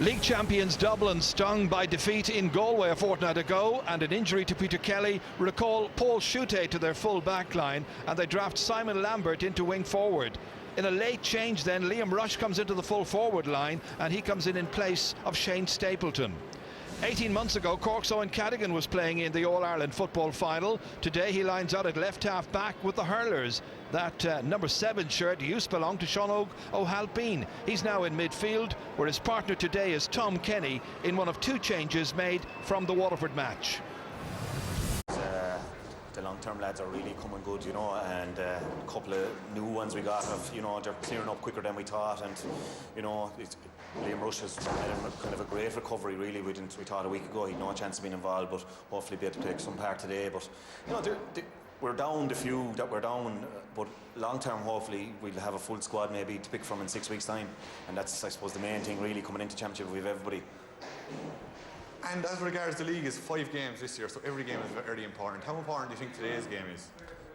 League champions Dublin, stung by defeat in Galway a fortnight ago and an injury to Peter Kelly, recall Paul Schutte to their full back line, and they draft Simon Lambert into wing forward. In a late change then, Liam Rush comes into the full forward line and he comes in place of Shane Stapleton. 18 months ago, Cork's Owen Cadigan was playing in the All-Ireland football final. Today he lines out at left half back with the Hurlers. That number 7 shirt used to belong to Sean O'Halpine. He's now in midfield, where his partner today is Tom Kenny in one of 2 changes made from the Waterford match. The long-term lads are really coming good, you know, and a couple of new ones we got have, you know, they're clearing up quicker than we thought, and you know, Liam Rush has had kind of a great recovery. Really, we thought a week ago he'd no chance of being involved, but hopefully be able to take some part today. But you know, we're down the few that we're down, but long-term hopefully we'll have a full squad maybe to pick from in 6 weeks' time, and that's, I suppose, the main thing really coming into championship. We have everybody. And as regards the league, is 5 games this year, so every game is very important. How important do you think today's game is?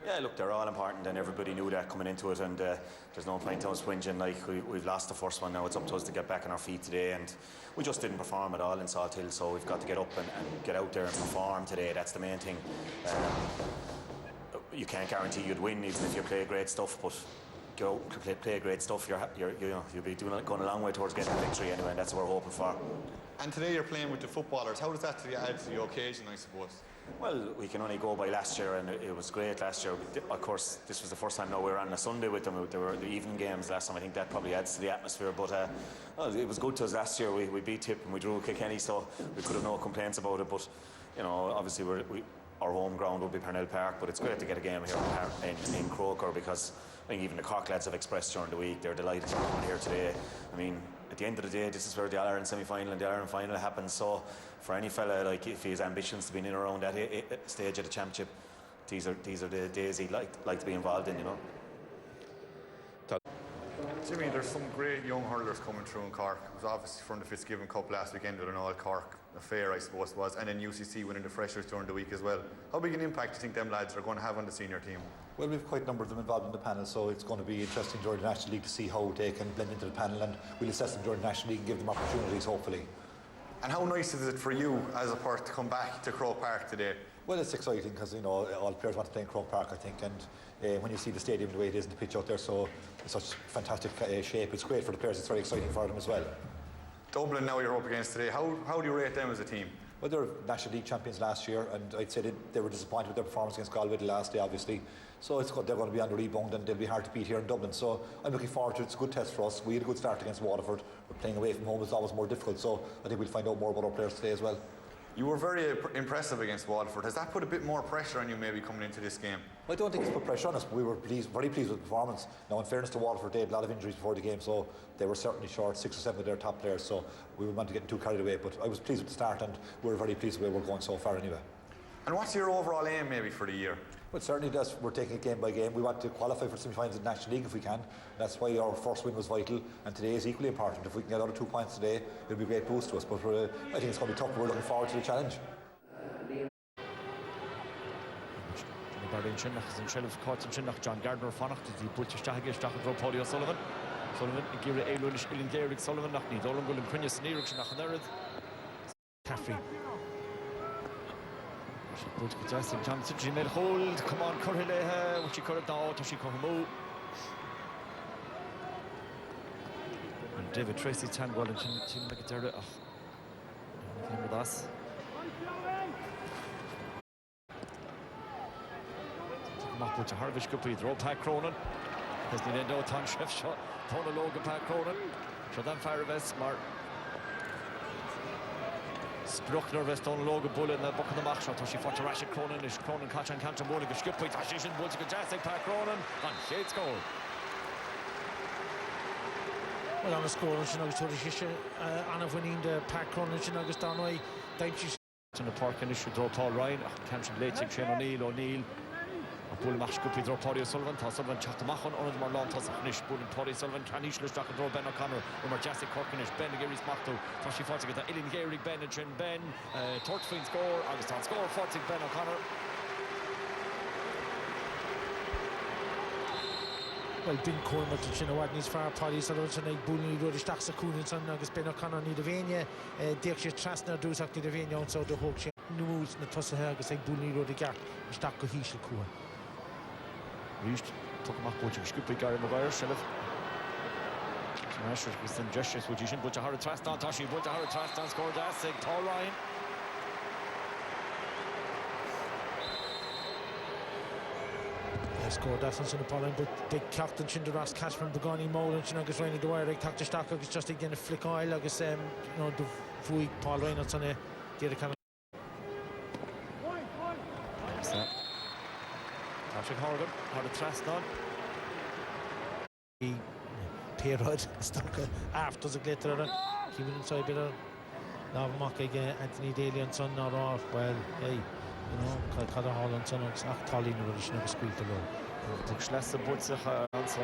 Yeah, look, they're all important, and everybody knew that coming into it, and there's no point in us whinging. Like, we've lost the first one, now it's up to us to get back on our feet today, and we just didn't perform at all in Salt Hill, so we've got to get up and get out there and perform today. That's the main thing. You can't guarantee you'd win even if you play great stuff, but go play great stuff, you'll be going a long way towards getting a victory anyway, and that's what we're hoping for. And today you're playing with the footballers. How does that add to the occasion, I suppose? Well, we can only go by last year, and it was great last year. Of course, this was the first time now we were on a Sunday with them. There were the evening games last time. I think that probably adds to the atmosphere. But well, it was good to us last year. We beat Tip and we drew Kilkenny, so we could have no complaints about it. But you know, obviously our home ground would be Parnell Park, but it's great to get a game here in Croker, because I think even the Cork lads have expressed during the week they're delighted to come here today. I mean, at the end of the day, this is where the All-Ireland semi-final and the All-Ireland final happens, so for any fella, like, if he has ambitions to be in and around that stage of the championship, these are the days he'd like to be involved in, you know. Jimmy, there's some great young hurlers coming through in Cork. It was obviously from the Fitzgibbon Cup last weekend with an all-Cork affair, I suppose it was, and then UCC winning the Freshers during the week as well. How big an impact do you think them lads are going to have on the senior team? Well, we've quite a number of them involved in the panel, so it's going to be interesting during the National League to see how they can blend into the panel, and we'll assess them during the National League and give them opportunities, hopefully. And how nice is it for you as a Perth to come back to Croke Park today? Well, it's exciting because, you know, all the players want to play in Croke Park, I think, and when you see the stadium the way it is and the pitch out there, so it's such fantastic shape, it's great for the players, it's very exciting for them as well. Dublin now you're up against today, how do you rate them as a team? Well, they were National League champions last year, and I'd say they were disappointed with their performance against Galway the last day, obviously. So they're going to be on the rebound, and they'll be hard to beat here in Dublin. So I'm looking forward to it. It's a good test for us. We had a good start against Waterford. But playing away from home is always more difficult, so I think we'll find out more about our players today as well. You were very impressive against Waterford. Has that put a bit more pressure on you maybe coming into this game? I don't think it's put pressure on us. We were very pleased with the performance. Now, in fairness to Waterford, they had a lot of injuries before the game, so they were certainly short 6 or 7 of their top players, so we wouldn't want to get too carried away. But I was pleased with the start, and we were very pleased with where we're going so far anyway. And what's your overall aim maybe for the year? Well, certainly we're taking it game by game. We want to qualify for semi-finals in the National League if we can. That's why our first win was vital, and today is equally important. If we can get out of 2 points today, it'll be a great boost to us. But I think it's going to be tough, but we're looking forward to the challenge. John Gardner Fanach, die Butcher Stachel Paulie Sullivan. Sullivan, Gira Elulish, Ilin Derrick Sullivan, nach Need Olin Gullin Prinis Nirich nach Nerith. Caffrey. She put Justin Johnson, she made hold. Come on, Corhileha, which she could have done, she could move. And David Tracy Tangwell and she make it there. Anything with us? Mahmoud Harvish could be throw Pat Cronin. Has the end out on Chef shot. Tona Logan Pat Cronin. So then Fireves Mar Spruchner West Tona Logan Bull in the book of the match. So she fought to Rashid Cronin. Is Cronin catch and can't board a skip point. Tashishin Bulls a fantastic Pat Cronin. And Shades goal. Well, on the score, she knows to the Anna winning the Pat Cronin. She knows down away. Thank you. In the park and issue draw Paul Ryan. Can't late Shane O'Neill. Bull match could be draw Paddy Sullivan. Sullivan chat to Machon on the Marlon Tossanish. Bull and Paddy Sullivan can each look back and draw Ben O'Connor. Umar Jessic Corkinish. Ben Gary's Machto. Tashi fought to get that Ilin Gary Ben and Trin Ben. Torchfield score. Augustin score. Fought Ben O'Connor. well bin Coleman to sin wad níos fearr Paddy Sullivan ag búlí ruidir isteach sa cúnin san agus Ben O'Connor ní do bhéine déag sé trasna dúsach ní do bhéine an so do thóg sé nús na tosathe agus ag búlí ruidir gceart isteach go hísil cua. Ríist tuach bóte sciúpa Gary Maguire sellh. Measures with some gestures which you shouldn't put a hard trust on Tashi, put a hard trust on scored as Paul Ryan. Scored that on Paul but big captain Chinderas catch from Begani Molan and agus Ryan Dwyer ag tak stack agus just again a flick oil agus you know the fui Paul Ryan on a the kind of Patrick Horgan hard a trust on. Pierrot stuck after the glitter keep it inside bit of Lavamach again Anthony Daly and son not off well hey you know Cada Hall and son of Tallinn or she never squeaked alone Schlesser Butzach also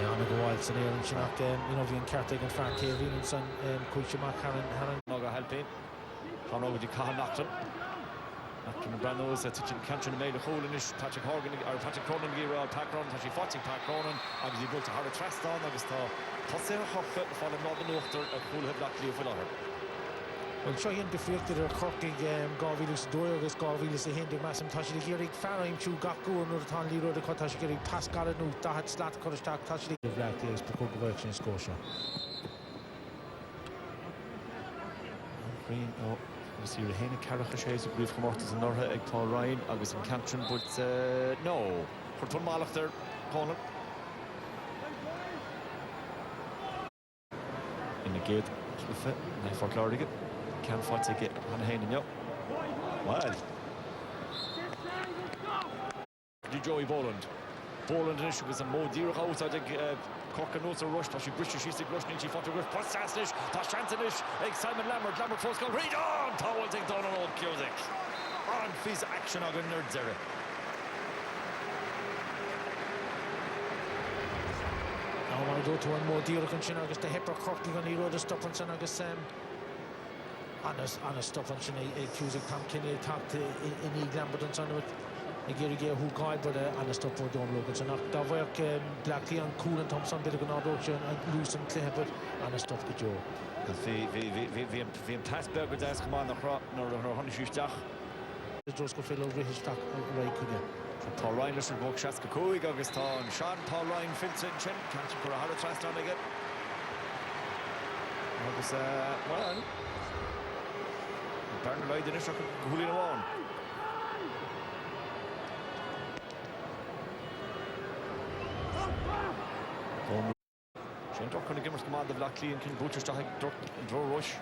Anna go wild san and she knocked you know Vian Cartig and Frank Kevin and son Kuichamak Haran Noga helping Sean over the Cahan Nocton After Brando is a teaching country in the mail of Holinish, Patrick Horgan or Patrick Cronin gave out Pat Cronin, Tashi Foxing Pat Cronin, and he built a hard trust on August Tosse Hoppe for the Northern Northern at Hull had luckily for her. Well, sure, him befriended her Corking Garvilus Doyagus Garvilus a Hindi Massam Tashi Giri Farim Chu Gaku and Northern Liro the Kotashi Giri Pascal and Dahat Slat Kotastak Tashi the Black Days Pukuk works in Scotia. Green, oh. See the Hena Carachas, a brief from Mortis and Norha, Egg Paul Ryan, August and Cantron, but no. For Tun Malach there, Conan. In the gate, Cliffe, and for Clardigan. Can't fight to get on the Hena, well. The Joey Boland. Boland in issue with some more dear house, I think. Cork and Nosa rushed, Tashi British, she's the rush, she photographed, Postasnish, Tashantanish, Simon Lambert first goal, read on, Towel take down on old Cusick. On piece of action, I'm going to nerd zero. I want to go to one more deal, Chin August, the Hepper Cork, you're going to road the stop on San August, on a stop on Chin, Cusick, Tom Kinney, talked in East Lambert and Son with. Gary Gay who guide but on the stop for Don Logan so da work Blackley and Cool and Thompson bit of an auction and loose and clear but on the stop to Joe. Vi Passberg das command no Honishach. The Josco fellow British stock right could Paul Ryan should walk Shaska Coig Augustin Sean Paul Ryan Vincent Chin can't for a hard trust on again. Was well Bernard Lloyd in a shock Julian Owen. Shane Duck going to give us command of Blackley and King Butcher's to draw rush.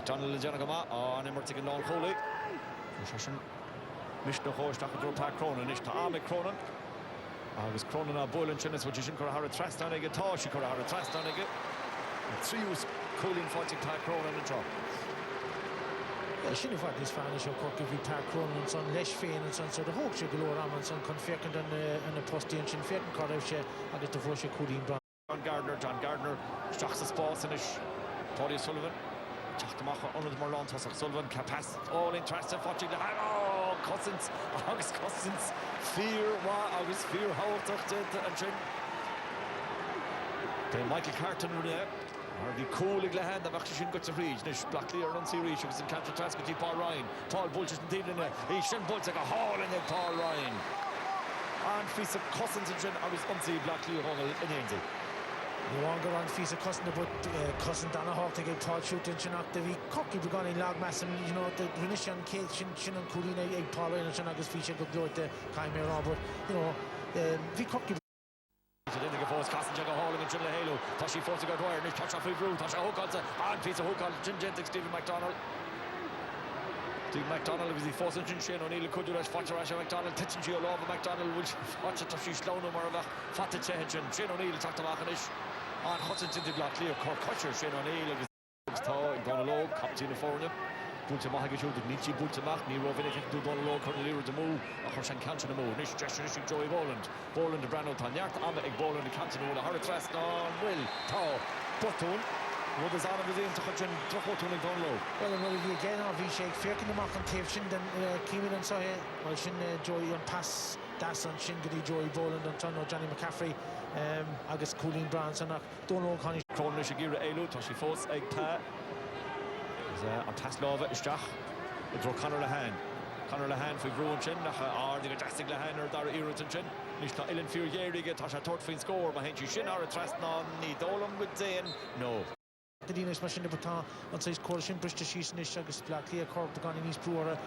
Donald Janagama on Emertic and Noel Coley. Session Mishna Hosh to draw Pat Cronin, Ish to Ame Cronin. Was Cronin on Boyle and Chinnis, which is in Corahara Trust on again, Tosh, Corahara Trust on again. Three was cooling fighting Pat Cronin and drop. Yeah, shouldn't have had this finish of Cork if we Pat Cronin and son Lesh Fain and son so the Hawk should go around and son confirmed and a post in Shin Fain Correvshe I guess the Fosha Cooling Brown. John Gardner, Stachs Spasinish, Paddy Sullivan, Chachtamach, under the Marlon Tossach Sullivan, Capas, all interested watching the oh, Cousins, August Cousins, Fear, August Fear, Howard and Chin. Then Michael Carton, or the cool hand of actually got to reach, Nish Blackley or Unsi Reach, was in Cantor Task with Paul Ryan, Paul Bulchers and Dean in there, he shouldn't Bulch like a haul in there, Paul Ryan. And Fisa Cousins and Chin, I was Unsi Blackley, Hongel in Ainsley. You want to go on Fisa Cousin, but Cousin Dana Hawk to get tall shooting, Chinock, the cocky begun in Log Massam, you know, the Vinician Kate, Chin and Coolina, Paul and Chinock's Fisha go blow at the Kaimir Robert, you know, the cocky. Then the force Castle Jagger Hall and Chinle Halo, Tashi Forza Dwyer, Nish Touch off Root, Tasha Hokalza, and piece of Hokal, Jim Gentic, Stephen McDonald. Steve McDonald was the force engine, Shane O'Neill, Kudurash, Fatarash, McDonald, Titchin Gio Love, McDonald, which watch it, Tashi Sloan, Marva, Fatachin, Shane O'Neill, Takta Machanish. And Hutchins into Blackley, Cork Kutcher, Shane O'Neill, Donald Captain of Foreign. Bulta Mahagishu, the Nietzsche Bulta Mach, Nero Vinnick, do Donald Corneliro de Moo, Horshan Canton de Moo, Nish Gesture, Joey Boland, Boland, the Brando Tanyart, Amba, Boland, the Canton, the Hurritrast, on Will, Tau, Button, What is on of the introduction? Drop to down low. Well, again, obviously, Fairkin the Mock and Tavshin, then Keeman and Sohe, well, Shin Joey on pass, Das on Shin Giddy, Joey Boland on Tono, Johnny McCaffrey, Agus Cooling Brands, and don't know Connie. Cronin Shagira Elu, Toshi Fos, Egg Pa. On pass Lova, Ishtach. Draw Conor Lahan. Conor Lahan for Bruin Chin, the Jessic Lahan or Dara Irritan Chin. Nishka Ellen Furieri get Tasha Tortfin score, Mahenchi Shin or a Traston, Nidolum with Zayn. No. The Danish machine of Baton on says Corushin Bristol Shees Nish Agus Black Clear Cork begun in East Brewer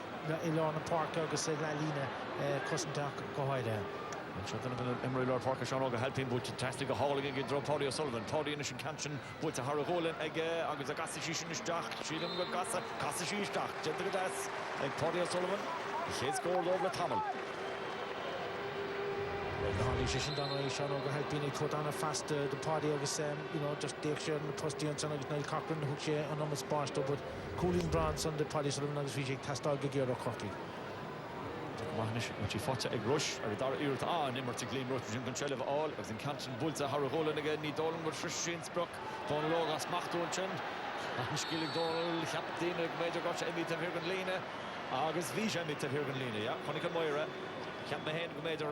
Ilona Park Agus Lalina Cousin Doc go high there. I'm sure that Emery Lord Parker Sean Oga helping but fantastic hauling again draw Paddy O'Sullivan. Paddy in Canton but a Haragolan Agus a Gassashish Dach Shilum Gassa Gassashish Dach Gentle Das and Paddy O'Sullivan. He scored over the Tamil. The Harley Shishin Donna Sean Oga helping put on a fast the party Agus just Dave Sheridan Trusty and Son Agus Niall Cochran who she on almost Barstow but Cooling Bronze on the Paddy O'Sullivan Agus Vijay Tastal Gagero Corky. Mahnish, when she fought a grush, or a dar ear to on, immer to gleam, Rotten Conchel of all, as in Canton Bulza, Haragolan again, Nidolan with Schinsbrook, Don Logas, Machto and Chin, Skilling Donald, Captain, Major Gotcha, Emita Virganlina, August Visha, Emita Virganlina, yeah, Conica Moira, Camp Mahan, Major.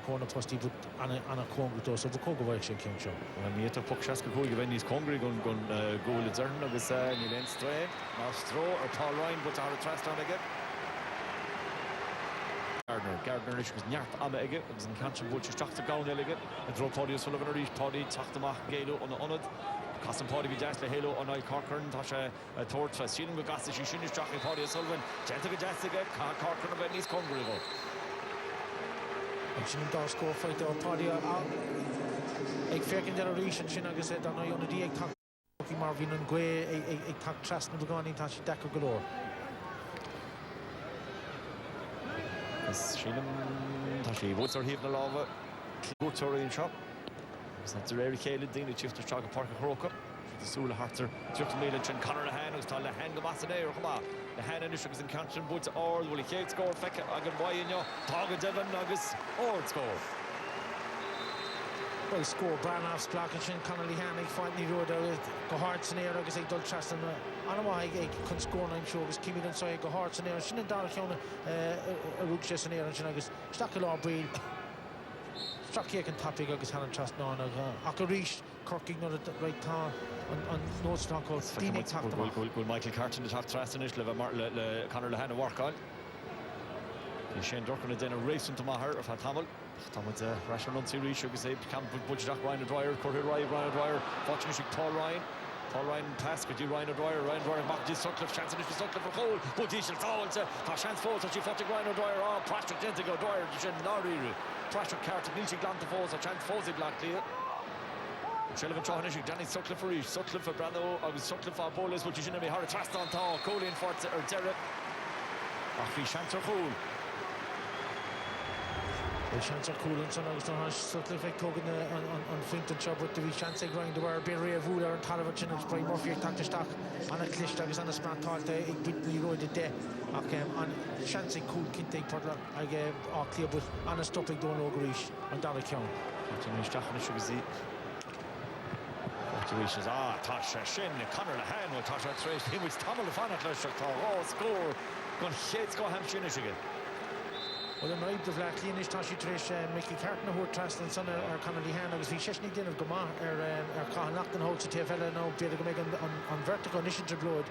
Corner posty but on a Congo to so the Congo Welsh King Show. And yet a puck Shaska Cool given his Congo gun goal at Zern of his Nilen Stray, Mastro or Paul Ryan, but our trust on again. Gardner was Nyart Amma again, it was in Canton Butch, Dr. Gown Elegant, and draw Paddy O'Sullivan or Reach Paddy, Tachtamach, Galo on the Onad, Custom Paddy Vijasla Halo on Niall Corcoran, Tasha Tort, Fashion Gassa, she shouldn't jockey Paddy O'Sullivan, Gentle Vijasla, Corcoran of Benny's Congo. And she didn't score fight there, Paddy, Egg Fairkin Delareesh, and Shinaga said, I know you on the Egg Talk Marvin and Gwe, Egg Talk Trust, and Bugani, Tashi Dako Galore. Sheelan, Tashi, what's our heaving lava? What's our in shop? It's not the rare Caleb Dean, the chief to Chaga Park of Croker. The Sula Harter, Turtle Milan, Chin Conor Lahan, who's told Lahan the Massaday, or come on. Lahan and Ishuk is in Canton, Woods, or will he Kate score? Feka, Agan Boyan, Toga Devon, Nuggets, or score. Well, score Branhoff's block and Shin Conor Lahan, fighting the road out, go hard to near, I guess, Dul Traston. I don't know why he couldn't score 9 shows, Kimmy and Soy, go hard to near, Shin and Dara Kiona, a rook chest in air, and Shin, I guess, Stackalaw Breel. Struck here can topic agus Helen Trust now and Akarish Cork ignored the right time on notes talk called Steenig talked about. Will Michael Carton the talk Trust initially Conor Lahan work on. Shane Durkin then a race into Maher of Hatamel. Hatamel rational series should say Camp Butchdock Ryan Dwyer, Corey Ryan Dwyer, watching Paul Ryan. Paul Ryan pass, could you Ryan Dwyer back to Sutcliffe, chance and Sutcliffe for goal. But he shall fall to chance falls and she fought to Ryan Dwyer. Oh, Patrick Gentigo Dwyer, Nari, Patrick Carter, Nilsy Glant to falls, a chance falls it black clear. Shelvan Chohanishik, Danny Sutcliffe for Reach, Sutcliffe for Brando, Sutcliffe for Bolas, but you shouldn't be hard to trust on Tall, Colin for Derek. Achfi Shancer Cool. The chance are cool and so now it's Sutcliffe token on Finton Shop with the chance grind the wire Berry of Wooler and Talavich and Brian Murphy attacked the stock on a clish that is on a smart thought it bitly road the day on chance cool Kinte Portla I gave clear but on a stopping don't know Grish on Dollar Count. Situations Tasha Shin Conor Lahan will Tasha Trace he was Tamil Fanat score gun shades go Hampshire again. Well, I'm right. The black cleanish Tashi Trish, Mickey Carton, who trust and son are Conor Lahan. I was Visheshnik din of Gama Cahan Lockton holds to Tefella now. Be able to make on vertical initiative road.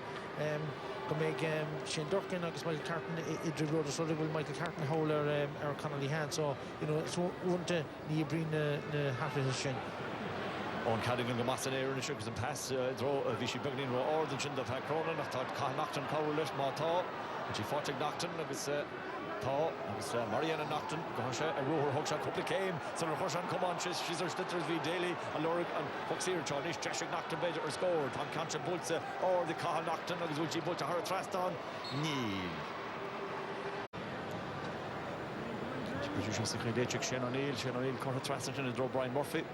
Go make Shane Durkin. I guess Michael Carton Idri road. So will Michael Carton hold or Conor Lahan. So so won't you bring the Hatter Shin. On Cadigan Gamassan air and sugars and pass draw Vichy Bugnin ro Orden Shin the Pack Cronin. I thought Cahan Lockton Cowlish Mata. And she fought Knockton. I was Tá agus Mariana Knockton goise a roher hogshot couple came so Roshan come on she's her slitters v daily and Lorik and Foxeer Charlish Jessica Knockton better or scored on Concha Bulza or the Cahan Knockton agus will she put her thrust on Neil producer secretary Shane O'Neill caught a thrust in draw Brian Murphy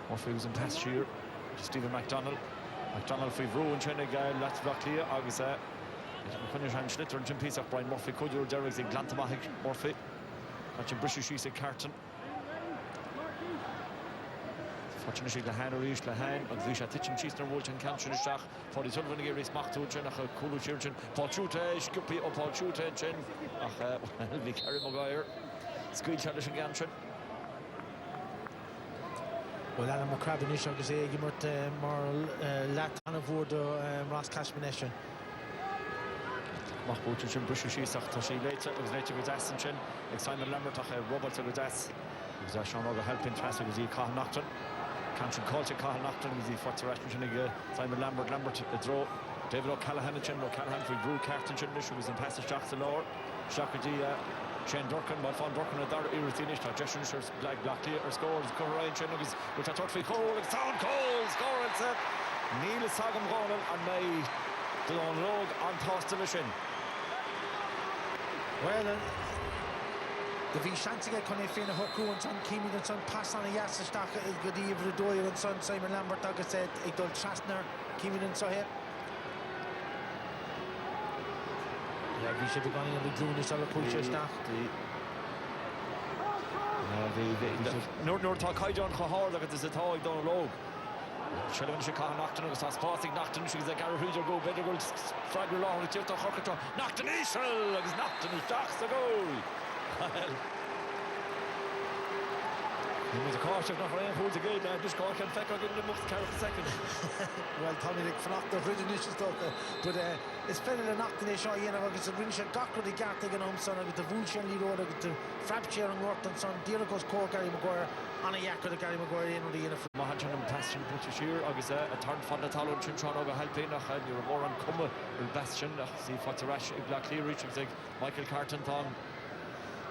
was in pass here Stephen McDonald for Rowan Chenegal that's back clear agus Conor Schlitter and Jim Piece of Brian Murphy, Codur Derrick's in Glantamahig Murphy, watching British She's in Carton. Fortunately, Lahan or Ish Lahan, and Visha Titchum Cheester Wolch and Canchin Shach, for the Sullivan Gearis Machtu, Chenach, Kulu Chirchin, Paul Chute, Scuppy, or Paul Chute, Chen, well, Vicari Maguire, Squid Chalish and Ganchin. Well, Alan McCrabb is agus é gimmert mar lat an bhór do Ross Cashman Mach búte sin brisú síach tá sí léite agus léite go desan sin ag Simon Lambert ach Robert go des agus seán go helpin tras agus í Cathal Nachtan can sin cáilte Cathal Nachtan agus í fortaration sin ag Simon Lambert a dro David O'Callaghan sin O'Callaghan frí brú cartan sin is agus an passage sa lár Shakadí Shane Durkin, but Von Durkin at there irritated. Jason Shers black Blackley or scores. Corrine Chen agus which I thought for Cole. Sound Cole score it's Neil Sagam Gonal and May Delon Rogue on toss division. Well, the Vishantiga Connie Fina Hoku and Son Kimi and Son pass on a Yassistaka Gudi Vredoyer and Son Simon Lambert agus said Idol Trastner Kimi and so here. Yeah, we should be going on the June is all a push staff. Nor tá caiideán chahar agus is atá ag don log. Shelvan se Cathal Nachtan agus tá spásig Nachtan she's a Gareth Hooder go better goal Fraggle Law and Tirta Chorkata Nachtan Israel agus Nachtan is dachs a goal. He was a caution nach rain holds again and just Cork and Fecker getting the most carry second. Well, Tommy Rick Flock the original stuff but it's better than Nachtan is sure you know agus a rinse gakro the Gartig and Son agus the Vulshan Lee Road agus the Frabchair and Norton Son Dira goes Cork Gary Maguire on a yak with Gary Maguire in the uniform. Mahan and Passion put sheer agus a turn for the talent Chinchan over helping nach and you're more on Cumma or Bastion see Fotterash Blackley reaching like Michael Carton Thon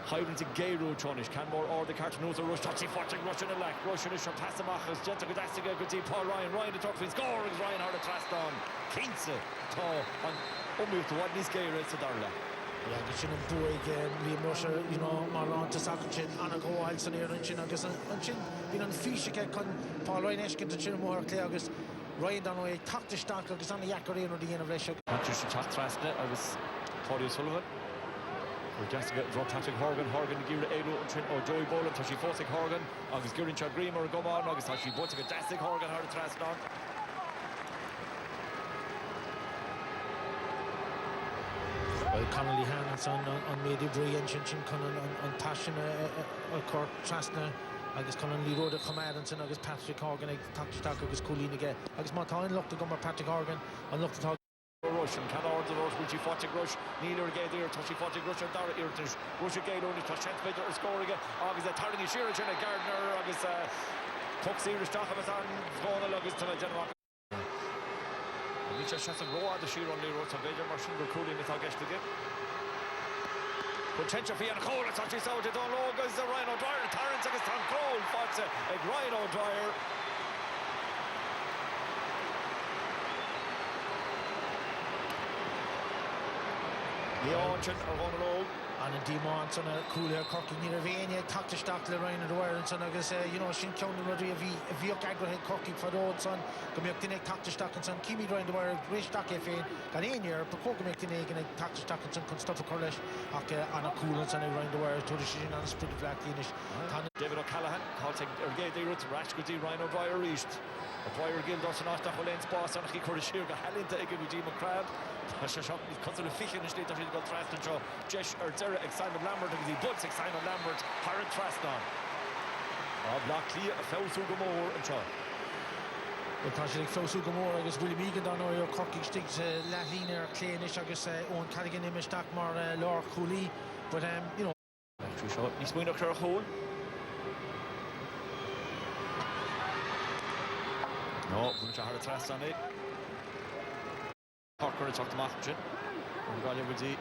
Hiding to Gay Road Tronish Canmore or the Cartoons are rush touchy forting rushing a lack rushing is from Passamachas Jetta Godasiga good deep Paul Ryan the Turkey score is Ryan Hard Traston Kinsa Tall and move to what these Gay rates at Darla. Yeah, get Chin and Boy again, Liam Rusher, you know, Marlon to Sackchin, Anna Go Wilson here and Chin Agus and Chin been on fish again Paul Ryan Eshkin to Chin more Clay Agus Ryan Dunaway tucked the stock Agus on the Yakari or the innovation. Manchester Chat Trasnet Agus Claudio Sullivan. Jessica draw Patrick Horgan Gira Elo and Joey Boland Tashi Fosik Horgan Agus Girin Chagrim or Goman Agus Tashi Botika Jessica Horgan Hard Trasnon. Well, Connolly Hanson on Medi Bray and Chin Conan on Tashin Cork Trasner Agus Conan Lee Road Command and Agus Patrick Horgan Tack Agus Colleen again Agus Martin looked to go Patrick Horgan and looked to Rush and can order the rush which he fought to rush Neil again there touchy fought to rush and Dara Irtish rush again only to chance better scoring Agus a turning Sheeran and a Gardner Agus puck serious stock of on going Agus to the general Mitchell shots a row the Sheeran Lee Road to Beja Marshall Cooling with August again potential for Ian Cole it's actually so to Don Logas the Ryan O'Dwyer Terrence Agus Tom Cole fought a Ryan O'Dwyer Leonchin are going low. And in Demon, son of cool here, Cork in Nirvania, talk to Stock, Lorraine and the wire, and son, I guess, you know, Shin County Rodri, if you Agro head Corky for the old son, come up to Nick, talk to Stock and son, Kimi Ryan the wire, Rich Stock FA, got in here, but Cork make the Nick and talk to Stock and son, can stuff a Corlish, on a cool and son, Ryan the wire, to the Shin on a split of black finish. David O'Callaghan, calling Ergay Roots, Rashgoody, Ryan O'Dwyer reached. O'Dwyer Gill doesn't ask the Lane's boss, and he could have sheer got Hallin to Egg with Jim McCrabb. Because of the fish in the state that he's got Traston, so Jesh Erzera, Simon Lambert, and he butts Simon Lambert, Harry Traston. Blackley, Fausu Gomor, and Shaw. Well, Tasha Fausu Gomor, I guess Willie Megan down or Corky sticks, Latlina, Clainish, I guess, Owen Callaghan, Image Stockmar, Laura Cooley, but, you know. Actually, shot, he's going to clear a hole. No, we're going to Traston, eh? Parker is off the margin. Galia with the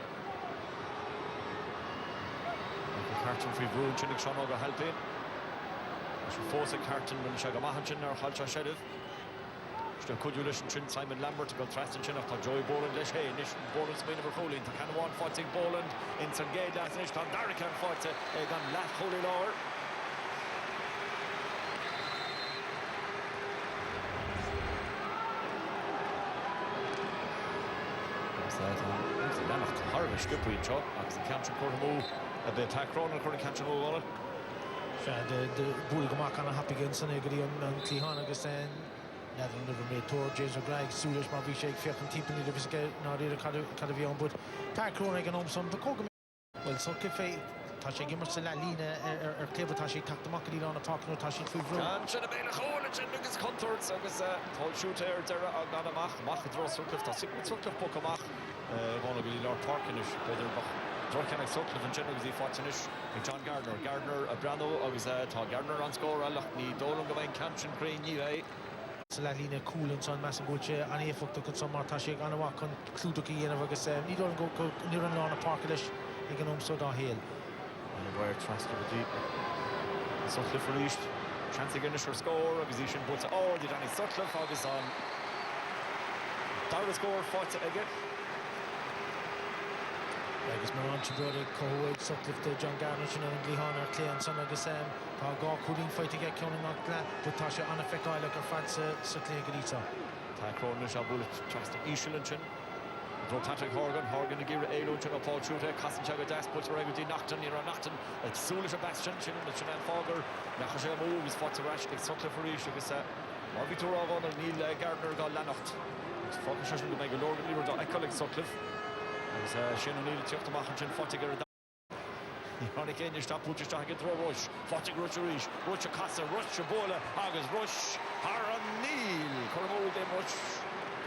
Carton free Bruin, Chinnick Shonoga helping. She forced a Carton when Shagamahan or Halcha Sheriff. She could you listen to Simon Lambert to go Traston Chin after Joey Boland, Lesh Hay, Nish Boland, Spain of Hurling, to Canawan fighting Boland, in Sergei last Nish, Con Darrican fights a gun left Holy Lower. Harvey Skipper in shot, as the Canchin Court move, a bit attack run, and Canchin move on it. The bull go back on a happy against Sanegri and Clehan agus Netherlands never made tour James O'Greg Sulish Marby Shake Fiach and Tippin the Visca Nadir Cadavion but Tar Kronig and Omson the Kogan well so Kife Tashi Gimmer Salalina or Clever Tashi Taktamakadi on a park no Tashi Fuvro and should have been a hole and Lucas Contours agus Paul Shooter Dera Agnana Mach Dross Sutcliffe ta Sigmund Sutcliffe Bokamach wanna be Lord Parkinish better Drorkenach Sutcliffe and General the Fortunish John Gardner Brando agus Tá Gardner on score Lochni Dolan Gawain Campton Green Nive Salalina Coolin son Mass Gulche and if up to some more Tashi Ganawak on Kluduki and agus ni don't go near on a Parkilish he can so da hill Wire transfer with deep Sutcliffe released chance again to score agus he should put the Danny Sutcliffe agus on Dara score fought again agus mar an brother Coed Sutcliffe to John Gardner and Glehan or Clay and son agus Tá Gá Coolin fight to get Conan not glad but Tasha on effect I like a fancy Sutcliffe Gadita Tá Cronish a bullet trust Ishilanchin Patrick Horgan the Gira Elo to Paul Shooter Cassanchaga Das puts regularly Nocton near Nocton it's Sulish a Bastion Chin the Chinan Fogger Nachasha moves fought to Rash Sutcliffe for Ish agus Marby Turov on Neil Gardner got Lanocht it's focus to make a Lord Lever to Ecolig Sutcliffe as Shane O'Neill took the Machin Fottiger Ronnie Kane stop put just to get throw Rush Fottig Rush Rush Casa Rush Bola Agus Rush Haran Neil Cormo them Rush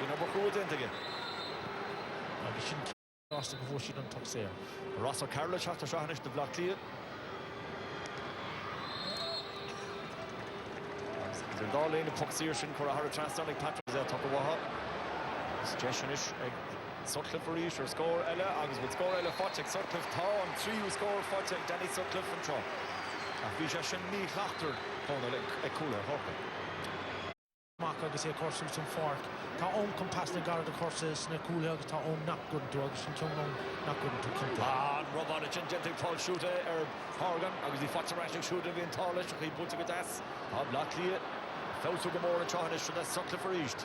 you know what again lost the before she done touch there Rosso Carlo shot to Shahanish the block clear the Darlene puck Searshin Corahara Transonic Patrick Tokawaha Jeshanish Sutcliffe for Ish or score Ella Agus would score Ella Fotchek Sutcliffe Town 3 who score Fotchek Danny Sutcliffe and Trump Visha Ni Clachter a cooler Horka Mark agus course some fork Tá compass na gar the courses na cool agus tá not good to agus sin not good to come rub on a gentle Paul Shooter Horgan agus he fought Rash Shooter in Talish he put to das Blackly Fausto Gamora and Chanish that Sutcliffe for East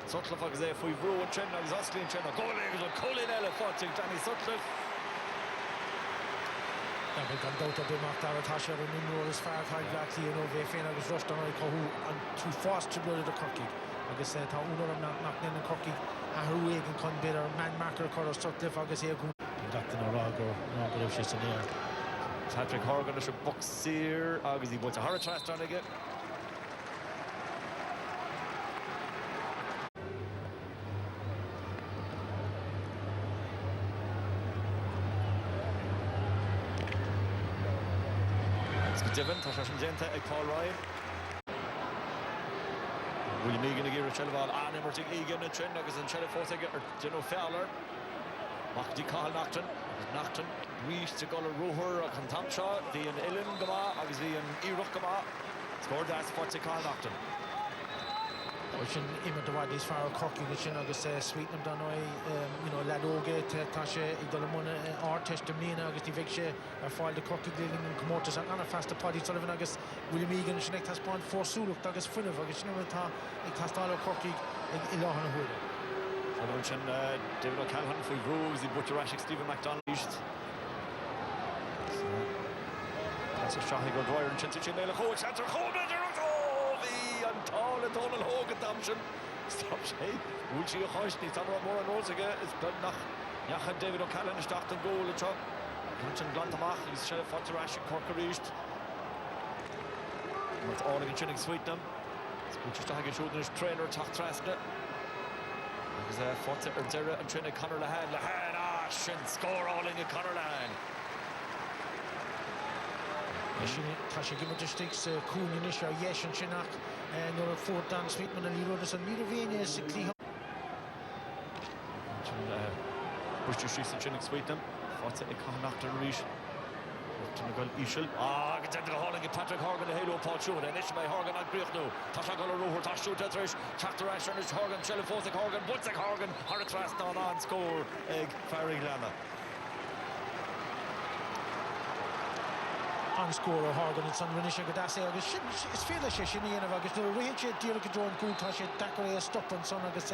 Sutcliffe agus foi bro and Chen agus Osley and Chen goal agus Colin Ella fighting Danny Sutcliffe we got out of the Mark Tasha and Nimrod as far as Blackly and over Finn agus rushed on Cohu and too fast to blow the Corky agus Tá Unor knocked in the Corky a Hurling and con better man marker Corro Sutcliffe agus go got the Norago no she's in there Patrick Horgan is a boxer agus he puts a hard trast on again Devon, Tashan Genta, Paul Ryan. William Egan, Agira Chelval, Anne Emerting Egan, and Chen, Agus and Chelle Fortiga, or Geno Fowler. Makdi Carl Nocton, Reese to Guller Ruher, Contamshaw, the and Ellen Gama, Agus the and Iruk Gama. Scored that Forti Carl Nocton. Which in the wide is far Corky, which in August Sweetenham Danoy, Ladoge, Tasha, Idolamona, Artesh, Demina, August Vikshe, Fall the Corky Gilling and Comotus, and Anna Faster Paddy Sullivan, August William Egan, Schneck has spawned 4 Suluk, August Funnov, August Nimata, Castalo Corky, Ilohan Hood. Sullivan, David O'Callaghan, Full Groves, the Butcher Rashik, Stephen McDonald. That's a Shahi Goldwire and Chintichin, Nela Ho, Chanter Holder. Donald Hogan Damson stop say would you hoist it on more and rose again it's but nach David O'Callaghan start and goal at top Clinton Glantamach is Sheriff for Rash Cork reached with all in chinning sweet them which is to have shooting his trainer Tach Trasna is Forza Erdera and Trina Conor Lahan shin score all in Conor Lahan Tasha give it to sticks Coon Inisha Yesh and Chinak and you're a 4th Dan Sweetman and Lerodas and Mirovania is Clehan Bush she's and Chinning Sweetnam what's it after reach Ishil get into the hauling Patrick Horgan the Halo Paul Shooter and Ishmael Horgan and Brichno Tasha Guller Ruher Tash Shooter Trish Chapter Rash and Horgan Shelley Fosik Horgan Butzek Horgan Haratras on score Egg Farry Lama on score Horgan and Son Renisha Gadasi it's fair that she's in the end of August the range dear to join good Tasha Dakare stop on Son August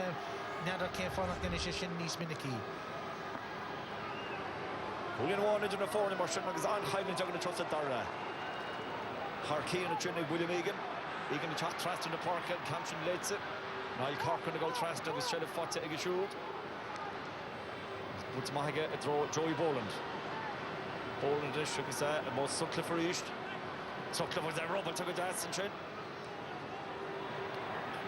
Nada came for not finish in Nice Miniki William one into the 4 in Marshall August on Highland Juggle to trust it Dara Harkey and a Trinity William Egan. Egan the chat trust in the park and Campson leads it. Niall Cork and the goal trust and the shell of Fotta Egashud. Puts Mahiga a throw Joey Boland. Boland is shook his and most Sutcliffe for East. Sutcliffe was a rubble took a dance and Trin.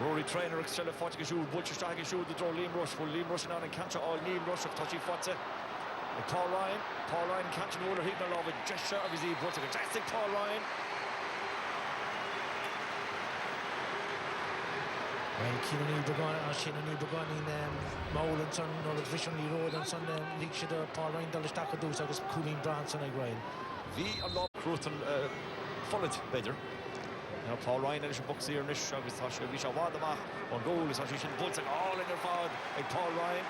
Rory Trainer shell of Fotta Egashud. Butcher Stag Egashud the draw Liam Rush. Full Liam Rush on and Cancha all Neil Rush of touchy Fotta. Paul Ryan catching the Oler Heatman love a gesture of his Eve Butcher. Fantastic Paul Ryan. Well, Keenan Ibergon in Maul and Son, no, Vision Lee Road and Son, League should Paul Ryan, Dulles Taka Dose, I guess Cooling Branson, I grind. V a lot Cruton followed better. Now Paul Ryan and Bucks here, Nish, I was Tasha Visha Wadamach on goal, is Hashish and Bulls all in their forward, like Paul Ryan.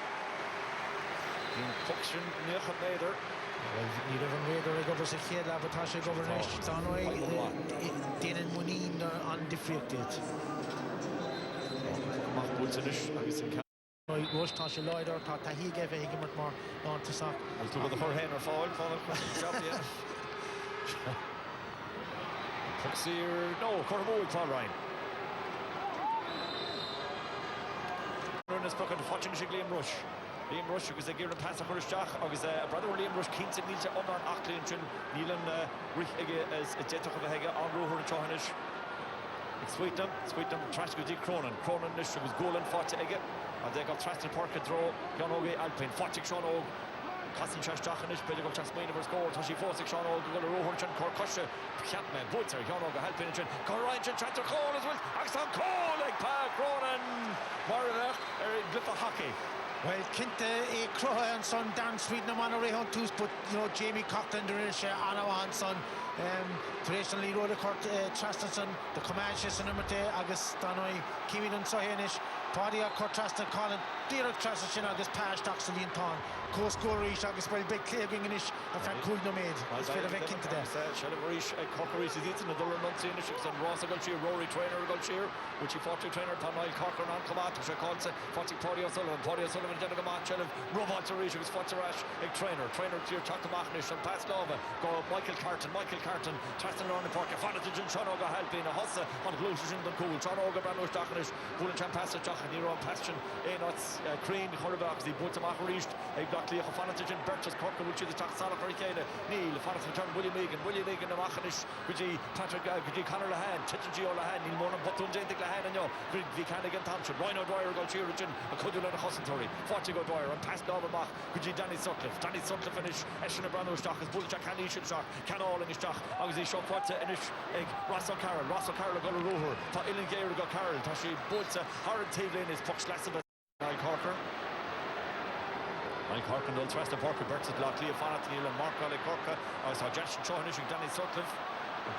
In Puxton, Nilchan Mader. Well, neither of them Raider, I go for Sekhed, Lavatasha, Governor, Tanoi, Danan Muneen undefeated. Mark Bulls I was in Rush Tasha Lloyd or Tahi gave a Higgimert more on to sock. Let's look at the Hurling or foul, job, yeah. Pucks here, no, Cormoy, Paul Ryan. Runner's bucket, watching Liam Rush. Liam Rush, because they give him a pass to Hurstach, because a brother Liam Rush, Keaton, Nilcha, Umar, Ackley, and Neelan, Rich, as a jet of a Hega, on Ruhr, and Chohanish. Sweet them, trash go Dick Cronin. Cronin, this was goal and fought to Egget. And they got trash to Park and throw, John Oge, Alpine, Fottic, Sean Og, Cassin Trash, Jachanish, Billy go Tasmania for score, Toshi Fosik, Sean Og, go to Ruhr, and Corkosha, Chapman, Butzer, John Og, Alpine, and Corrine, Tractor Cole as well, Axon Cole, like Park, Cronin, Mariner, Glipper Hockey. Well, Kinte e Croy and Son Dan Sweden and Manor Rehon Toos, but you know Jamie Cochran, Derish, Anna and Son, traditionally Roller Court, Trastenson, the Comanches and Numerte, Agus Danoi, Kiwi and Sohenish, Padia Cortrastan, Colin, Dear Trastenson, Agus Pash, Doxley and Ton, Coast Gorish, Agus Well Big Clearing Inish, and Frank Coolno made. It's been a bit Kinte there. Shellavarish, Cockerish is eating the Dublin Muncie Inish, and Ross Gulcheer, Rory Trainer Gulcheer, which he fought to trainer, Panwell Cochran on Comat, which I called Fotty Padia Sullivan, Jenna Match, Robot Rish, was Fotterash, a trainer to your Chakamachnish, and Paslova, go Michael Carton, Trastan around the park, Fanatigen, Shonoga helping a Hossa on Glucian the Cool, Shonoga Brandon Stachanish, Bullen Champassa, Jachan, Nero, Passion, Enots, Crane, Horribach, the Bultamach reached, a Blackley, Fanatigen, Bertus, Corker, which is the Chak Sala Hurricane, Neil, Fanatigen, William Egan, the Machanish, Guji, Patrick, Guji, Connor Lahan, Titchi Olahan, Neil Monan, Button, Jentik Lahan, and Yo, Vicanigan Thompson, Rhino Dwyer, Golchirigen, a Kudula and a Hossentori, Fortigo Dwyer, and past Dobermach, Guji, Danny Sutcliffe finish, Eshin Brano Stock, as Bulljack, Hanish and Shock, Can all in his stock, Augusty Shock, Forta, and Ross O'Carroll, got a Ruher, Ta Ilin Gair, got Carroll, Tashi, Bulta, Horrid Table in his Pucks Lassabas, Niall Corker. Niall Corker, Old Trastan Parker, Bert's Blackley, Fanatil, and Mark Ollie Corker, I saw Jason Chohanish, Danny Sutcliffe.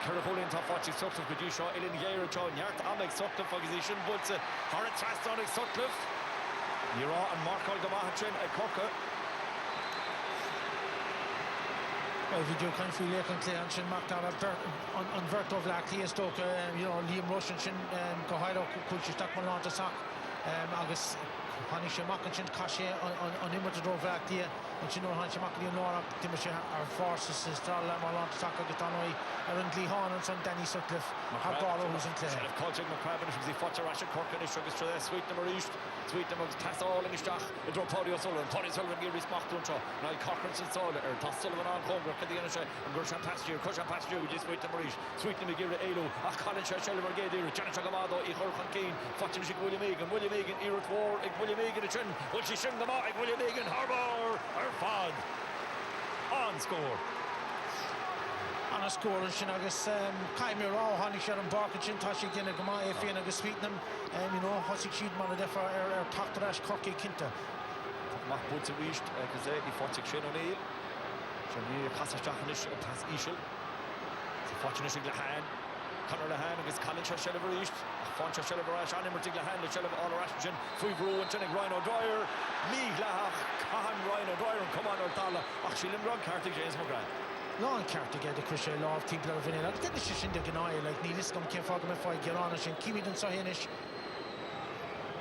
Kerraholi and Taffachi Sutcliffe, but you saw Ilin Gair, John Yart, Amek Sutcliffe, Augusty Bulta, Horrid Trastan, Sutcliffe. Nira and Mark Olgamahachin at Corker. Well, we do kind of feel like and Shin marked out on Verto Black, he is Stoker, you know, Liam Rush and Shin, Gohiro, Kulchi Stockman on to Sock, August Hanisha Makan Kashe on Immerto Black, and Shin or Hanisha Makli and Laura, Timisha, our forces, Strala, Marlon, Saka, Gatanoi, Aaron Gleehon, and son Danny Sutcliffe, Harbaro, who's in play. Colching McCraven, it was the Fotterash and Cork and his sugar to the sweet number east, sweet number pass all in his stock, and draw Padio Sullivan, gave his mock to him, Niall Cochran and Sullivan, or Toss Sullivan on Homer, Kadianisha, and Gershon Pasture, we just sweet number east, sweet number give it Elo, Colin Shellver Gadir, Janet Chagamado, Ihorkan Keen, Fotterash, William Egan, Erut War, William Egan, a chin, will she sing them out, William Egan, Harbour, Fod, on score. On a score, and Shinagus, Kaimir Rao, Honey Sharon Bark, and Shintashi Gina Gama, Fian Agus Sweetnam, and you know, Hossik Sheed Manadefa, Taktarash, Corky Kinta. Mahmoud reached, because he fought Shin O'Neill. Shani Casa Jahanish, Pass Ishil. Fortunately, Lahan, Conor Lahan, against Colin Shellver reached. Foncha Shellver Ash, Animer Tiglahan, the Shellver All Rashin, Fuibro, and Jenny Rhino Dwyer, Miglah, Kahan Rhino Dwyer, and come on, Ortala, Achilin Run, Carty James McGrath. Long Carty get the Crusher, law of people are vanilla. Get the Shishin de Ganai, like Nilis come Kefogam if I get on and Kiwi and Sohenish.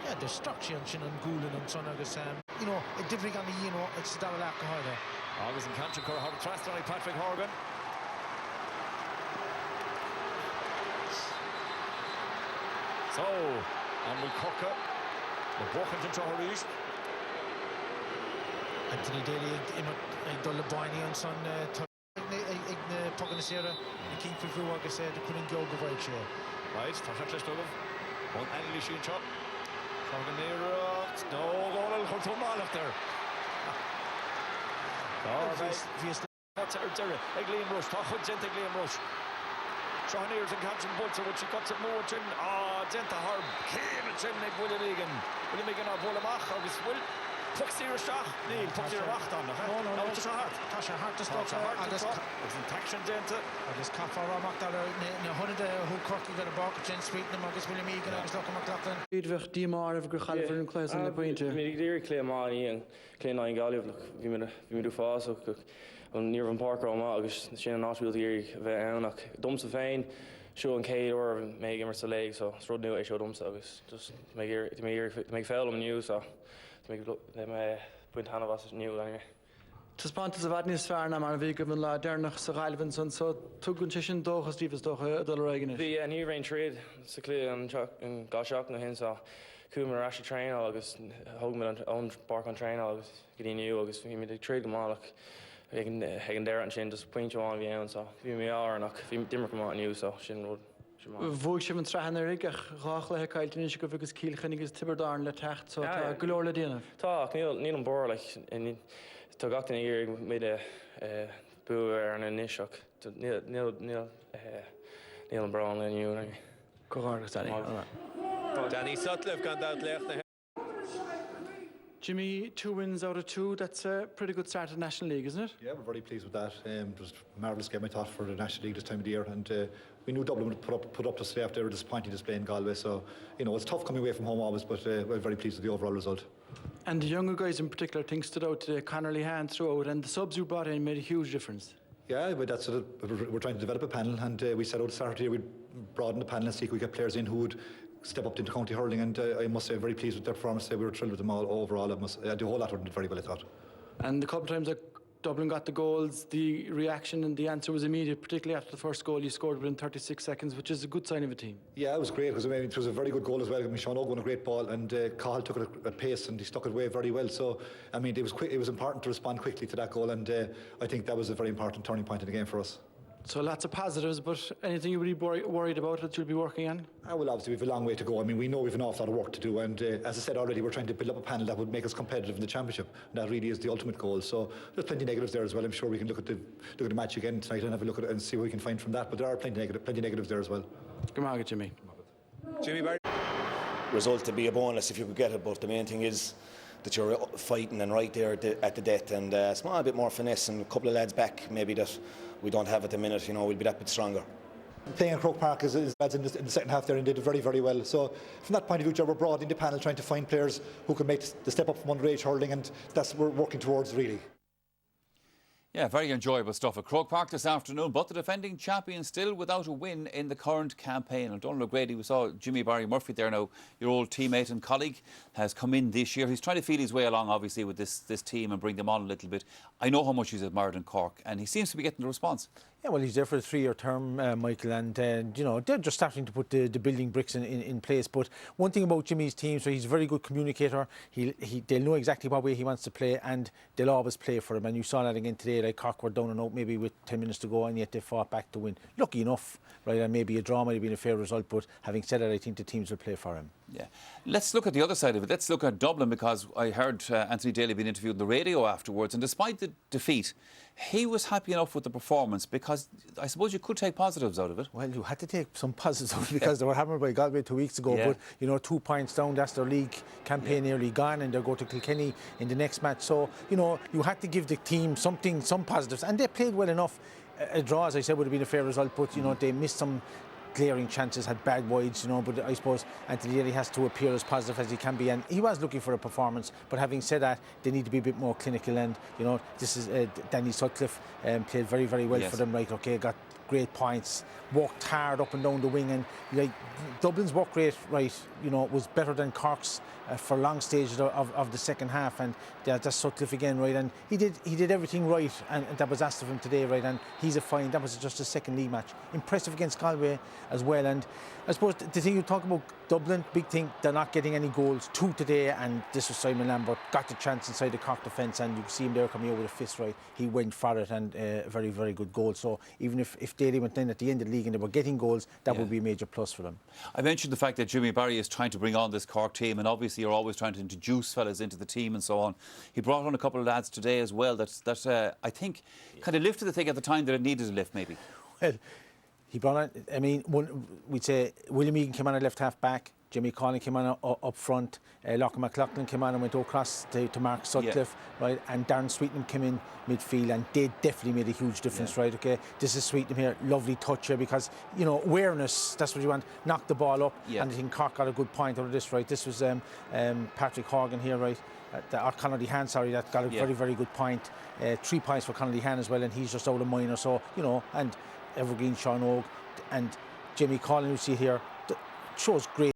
Yeah, the structure and Shin and Goulin and Son Agus, you know, a different on the, you know, it's Dalal Alcohol. August and Canchicor, Howard Traston, Patrick Horgan. So, and will Cork the broken into Hurling. Anthony Daly ag dul baini an son ag na Poganasera and King for Gru agus the Queen Go go right here. Right, Tasha Stogov. On Angley Sheen Chop. Poganera. No goal al Khurtum up there. What's it? Ag Liam Rush. Tachud Gent ag Liam Rush. Sean Ears and Captain Butcher, which he cuts it more chin. Genta Harb. Came and chin ag William Egan. William Egan or Bolamach agus Will. Puxir Shach, Neil, Puxir Rachtan. No, Tasha Hart. Tasha Hart just stops agus Taction Genta. Agus Cafa Ramach dar na hunde who Cork got a bark Jen Street na agus William Egan agus Loch McLaughlin. Idvech Dimar of Gachalfer and Claes on the pointer. Me dear Claymani and Clay9 Galliv look we do fast on near Van Parker on agus Shannon Notwheel here veanach dumps of vein show and Kate or make him or leg so strode new I showed them so just make fail them new so to make them point hand of us new anyway. Taspantas of Adnis Farnham and Vigavin La Dernach Sagalvinson so Tuguntishin Doch Stevens Doch Regan. The new rain trade Sickly and Goshok no hin so Coomer Rash train August Hogman on bark on train August getting new August we made trade them all like Hagen there and Shin just point you on the end so if me are and if you dimmer come on new so Shin Road. Voice and Strahan Ericach, Rachla Kailtinish of Vigus Kielchenig is Tiberdarn Le Tacht, so Glorla Dinner. Talk, Neil and Bor, like, and Togat in a year made a boo and a nishok to Neil and Brown and you. Correct, Danny Sutcliffe gone out left. Jimmy, 2 wins out of 2. That's a pretty good start to the National League, isn't it? Yeah, we're very pleased with that. It was a marvellous game, I thought, for the National League this time of the year. And we knew Dublin would put up to stay after a disappointing display in Galway. So, it's tough coming away from home always, but we're very pleased with the overall result. And the younger guys in particular, things stood out today. Conor Lehan throughout, and the subs you brought in made a huge difference. Yeah, but that's we're trying to develop a panel, and we set out to start here. We'd broaden the panel and see if we get players in who would step up into county hurling, and I must say, very pleased with their performance. We were thrilled with them all overall. The whole lot did very well, I thought. And a couple of times that Dublin got the goals, the reaction and the answer was immediate, particularly after the first goal. You scored within 36 seconds, which is a good sign of a team. Yeah, it was great, because it was a very good goal as well. Sean Ogle won a great ball, and Cahill took it at pace, and he stuck it away very well. So, it was quick. It was important to respond quickly to that goal, and I think that was a very important turning point in the game for us. So lots of positives, but anything you would be worried about that you'll be working on? Well, obviously we have a long way to go. We know we have an awful lot of work to do, and as I said already, we're trying to build up a panel that would make us competitive in the championship. And that really is the ultimate goal. So there's plenty of negatives there as well. I'm sure we can look at the match again tonight and have a look at it and see what we can find from that. But there are plenty of negatives there as well. Come on, Jimmy. Jimmy Barry. Result to be a bonus if you could get it, but the main thing is that you're fighting and right there at the death, and a small bit more finesse and a couple of lads back maybe that we don't have at the minute. We'll be that bit stronger. Playing at Croke Park is lads in the second half there and did very, very well. So from that point of view, we're broad in the panel trying to find players who can make the step up from underage hurling, and that's what we're working towards really. Yeah, very enjoyable stuff at Croke Park this afternoon, but the defending champion still without a win in the current campaign. And Donald O'Grady, we saw Jimmy Barry Murphy there now, your old teammate and colleague, has come in this year. He's trying to feel his way along, obviously, with this team and bring them on a little bit. I know how much he's admired in Cork, and he seems to be getting the response. Yeah, well, he's there for a 3-year term, Michael, and they're just starting to put the building bricks in place. But one thing about Jimmy's team, so he's a very good communicator. They'll know exactly what way he wants to play, and they'll always play for him. And you saw that again today, like Cork were down and out maybe with 10 minutes to go, and yet they fought back to win. Lucky enough, right? And maybe a draw might have been a fair result, but having said that, I think the teams will play for him. Yeah. Let's look at the other side of it. Let's look at Dublin, because I heard Anthony Daly being interviewed on the radio afterwards, and despite the defeat, he was happy enough with the performance, because I suppose you could take positives out of it. Well, you had to take some positives out of it because they were hammered by Galway 2 weeks ago. Yeah. But 2 points down, that's their league campaign nearly gone, and they'll go to Kilkenny in the next match. So you had to give the team some positives, and they played well enough. A draw, as I said, would have been a fair result, but they missed some glaring chances, had bad wides, but I suppose Anthony Daly has to appear as positive as he can be, and he was looking for a performance. But having said that, they need to be a bit more clinical, and this is Danny Sutcliffe played very, very well for them, right? Okay, got great points, worked hard up and down the wing, and Dublin's work rate, right, was better than Cork's for long stages of the second half, and that's Sutcliffe again, right, and he did everything right, and that was asked of him today, right, and he's a fine. That was just a second league match, impressive against Galway, as well. And I suppose the thing you talk about Dublin, big thing, they're not getting any goals. 2 today, and this was Simon Lambert, got the chance inside the Cork defence, and you can see him there coming over with a fist, right? He went for it, and a very, very good goal. So even if Daly went in at the end of the league and they were getting goals, that would be a major plus for them. I mentioned the fact that Jimmy Barry is trying to bring on this Cork team, and obviously you're always trying to introduce fellas into the team and so on. He brought on a couple of lads today as well that I think kind of lifted the thing at the time that it needed a lift, maybe. Well, he brought on, I mean, we'd say William Egan came on at left half back, Jimmy Conley came on up front, Lachlan McLaughlin came on and went across to Mark Sutcliffe, right, and Darren Sweetenham came in midfield, and they definitely made a huge difference, right? Okay, this is Sweetenham here, lovely touch here, because, you know, awareness, that's what you want, knock the ball up, and I think Cork got a good point out of this, right? This was Patrick Horgan here, right, or Connolly Han, sorry, that got a very, very good point. 3 points for Connolly Han as well, and he's just out of minor, so, you know, and Evergreen, Sean Og, and Jimmy Collin, you see here, shows great